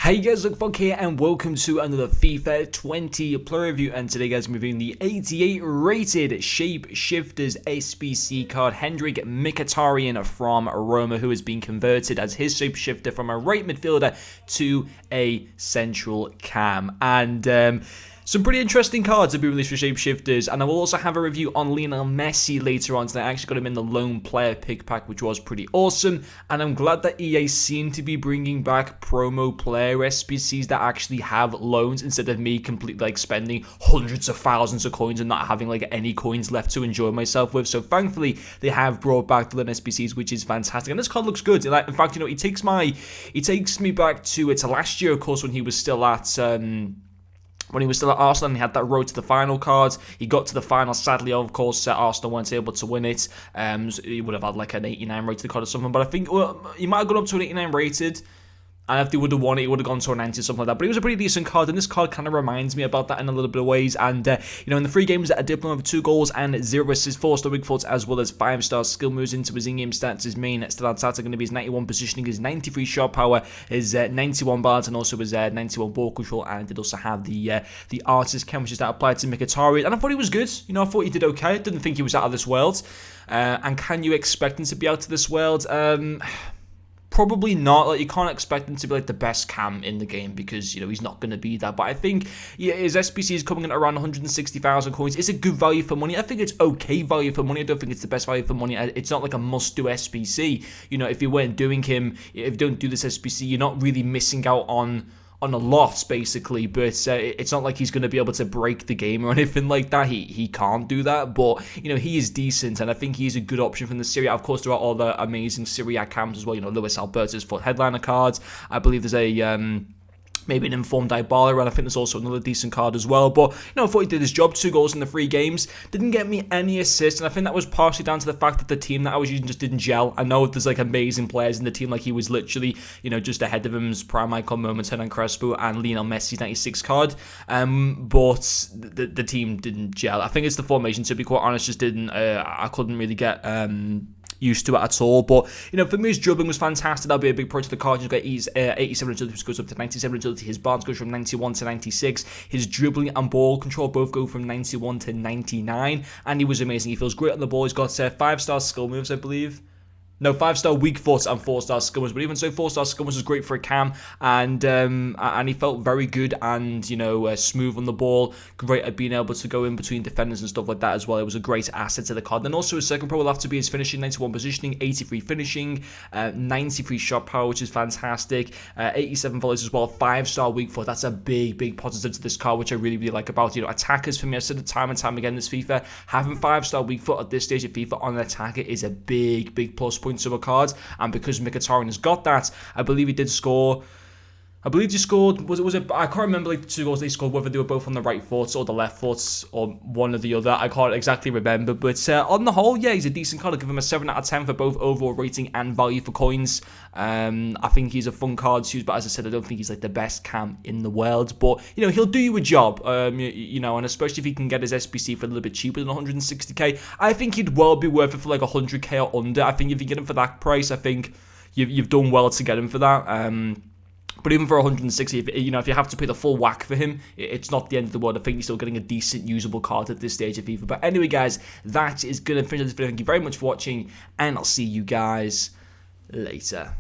Hey guys, Look here and welcome to another FIFA 20 player review, and today guys I'm reviewing the 88 rated Shapeshifters SBC card Hendrik Mkhitaryan from Roma, who has been converted as his shapeshifter from a right midfielder to a central cam. And some pretty interesting cards have been released for Shapeshifters, and I will also have a review on Lionel Messi later on today. I actually got him in the lone player pick pack, which was pretty awesome, and I'm glad that EA seem to be bringing back promo player SBCs that actually have loans, instead of me completely spending hundreds of thousands of coins and not having any coins left to enjoy myself with. So thankfully they have brought back the loan SBCs, which is fantastic, and this card looks good. In fact, he takes me back to last year, of course, when he was still at Arsenal and he had that road to the final card. He got to the final, sadly, of course, Arsenal weren't able to win it. So he would have had an 89 rated card or something, but I think he might have gone up to an 89 rated. And if they would have won it, he would have gone to a 90 or something like that. But it was a pretty decent card, and this card kind of reminds me about that in a little bit of ways. And, in the 3 games that I did play with 2 goals and 0 assists, 4-star weak foot, as well as 5-star skill moves into his in-game stats. His main stats are going to be his 91 positioning, his 93 shot power, his 91 balance, and also his 91 ball control. And it also have the artist chem, which is that applied to Mkhitaryan. And I thought he was good. I thought he did okay. I didn't think he was out of this world. And can you expect him to be out of this world? Probably not. You can't expect him to be the best cam in the game, because he's not going to be that. But I think his SBC is coming in around 160,000 coins. It's a good value for money. I think it's okay value for money. I don't think it's the best value for money. It's not a must-do SBC. If you weren't doing him, if you don't do this SBC, you're not really missing out on a lot, basically. But it's not like he's going to be able to break the game or anything like that. He can't do that, but he is decent, and I think he's a good option from the Serie A. Of course, there are all the amazing Serie A cams as well. Luis Alberto's for headliner cards. I believe there's a maybe an informed Dybala, and I think there's also another decent card as well. But, I thought he did his job. 2 goals in the 3 games. Didn't get me any assists, and I think that was partially down to the fact that the team that I was using just didn't gel. I know there's, amazing players in the team. He was literally, just ahead of him's prime icon moments, Hernan Crespo and Lionel Messi's 96 card. But the team didn't gel. I think it's the formation, to be quite honest, just didn't, I couldn't really get used to it at all. But for me, his dribbling was fantastic. That'll be a big pro to the card. He's got 87 agility, which goes up to 97 agility. His balance goes from 91 to 96. His dribbling and ball control both go from 91 to 99, and he was amazing. He feels great on the ball. He's got 5-star skill moves, I believe. No, 5-star weak foot and 4-star skill moves. But even so, 4-star skill moves was great for a cam, and he felt very good and smooth on the ball. Great at being able to go in between defenders and stuff like that as well. It was a great asset to the card. Then also his second pro will have to be his finishing: 91 positioning, 83 finishing, 93 shot power, which is fantastic. 87 volleys as well. 5-star weak foot. That's a big positive to this card, which I really like about attackers. For me, I've said it time and time again this FIFA, having 5-star weak foot at this stage of FIFA on an attacker is a big plus point to a card. And because Mkhitaryan has got that, I believe he did score. I believe he scored, was it, I can't remember the 2 goals they scored, whether they were both on the right foot or the left foot or one or the other. I can't exactly remember, but on the whole, yeah, he's a decent card. I'll give him a 7 out of 10 for both overall rating and value for coins. I think he's a fun card to use, but as I said, I don't think he's the best cam in the world. But, he'll do you a job, and especially if he can get his SBC for a little bit cheaper than 160k, I think he'd well be worth it for 100k or under. I think if you get him for that price, I think you've done well to get him for that. But even for 160, if you have to pay the full whack for him, it's not the end of the world. I think you're still getting a decent, usable card at this stage of FIFA. But anyway, guys, that is going to finish this video. Thank you very much for watching, and I'll see you guys later.